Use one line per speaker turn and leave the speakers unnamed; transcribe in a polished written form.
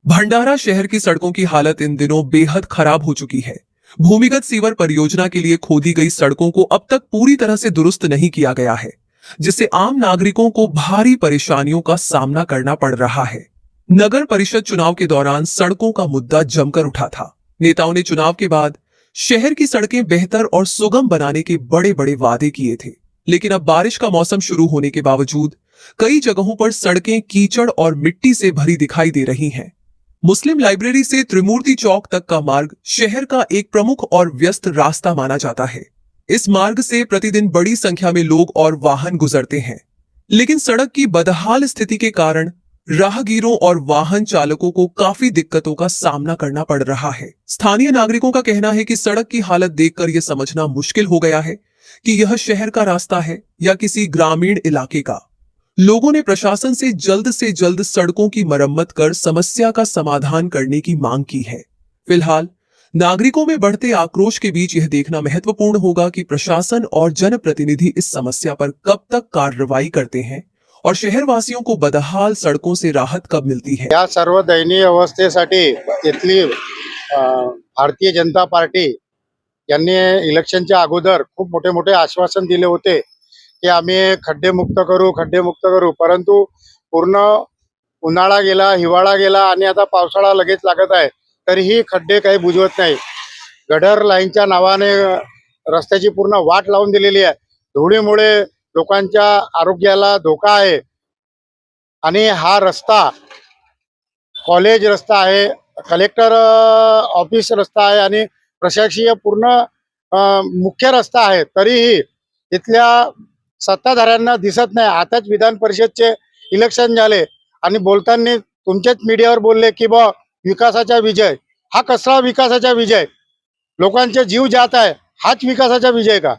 भंडारा शहर की सड़कों की हालत इन दिनों बेहद खराब हो चुकी है। भूमिगत सीवर परियोजना के लिए खोदी गई सड़कों को अब तक पूरी तरह से दुरुस्त नहीं किया गया है, जिससे आम नागरिकों को भारी परेशानियों का सामना करना पड़ रहा है। नगर परिषद चुनाव के दौरान सड़कों का मुद्दा जमकर उठा था। नेताओं ने चुनाव के बाद शहर की सड़कें बेहतर और सुगम बनाने के बड़े बड़े वादे किए थे, लेकिन अब बारिश का मौसम शुरू होने के बावजूद कई जगहों पर सड़कें कीचड़ और मिट्टी से भरी दिखाई दे रही हैं। मुस्लिम लाइब्रेरी से त्रिमूर्ति चौक तक का मार्ग शहर का एक प्रमुख और व्यस्त रास्ता माना जाता है। इस मार्ग से प्रतिदिन बड़ी संख्या में लोग और वाहन गुजरते हैं, लेकिन सड़क की बदहाल स्थिति के कारण राहगीरों और वाहन चालकों को काफी दिक्कतों का सामना करना पड़ रहा है। स्थानीय नागरिकों का कहना है कि सड़क की हालत देखकर यह समझना मुश्किल हो गया है कि यह शहर का रास्ता है या किसी ग्रामीण इलाके का। लोगों ने प्रशासन से जल्द सड़कों की मरम्मत कर समस्या का समाधान करने की मांग की है। फिलहाल नागरिकों में बढ़ते आक्रोश के बीच यह देखना महत्वपूर्ण होगा कि प्रशासन और जनप्रतिनिधि इस समस्या पर कब तक कार्रवाई करते हैं और शहरवासियों को बदहाल सड़कों से राहत कब मिलती है।
या सर्व दयनीय अवस्थेसाठी इथली भारतीय जनता पार्टी यांनी इलेक्शनच्या अगोदर खूप मोठे मोठे आश्वासन दिले होते की आम्ही खड्डेमुक्त करू, परंतु पूर्ण उन्हाळा गेला, हिवाळा गेला आणि आता पावसाळा लगेच लागत आहे, तरीही खड्डे काही बुजवत नाही। गडर लाईनच्या नावाने रस्त्याची पूर्ण वाट लावून दिलेली आहे। धुळीमुळे लोकांच्या आरोग्याला धोका आहे आणि हा रस्ता कॉलेज रस्ता आहे, कलेक्टर ऑफिस रस्ता आहे आणि प्रशासकीय पूर्ण मुख्य रस्ता आहे, तरीही इथल्या सत्ताधाऱ्यांना दिसत नाही। आताच विधान परिषदचे इलेक्शन झाले आणि बोलताना तुमच्याच मीडियावर बोलले की बा विकासाचा विजय। हा कसला विकासाचा विजय? लोकांचे जीव जात आहे, हाच विकासाचा विजय का?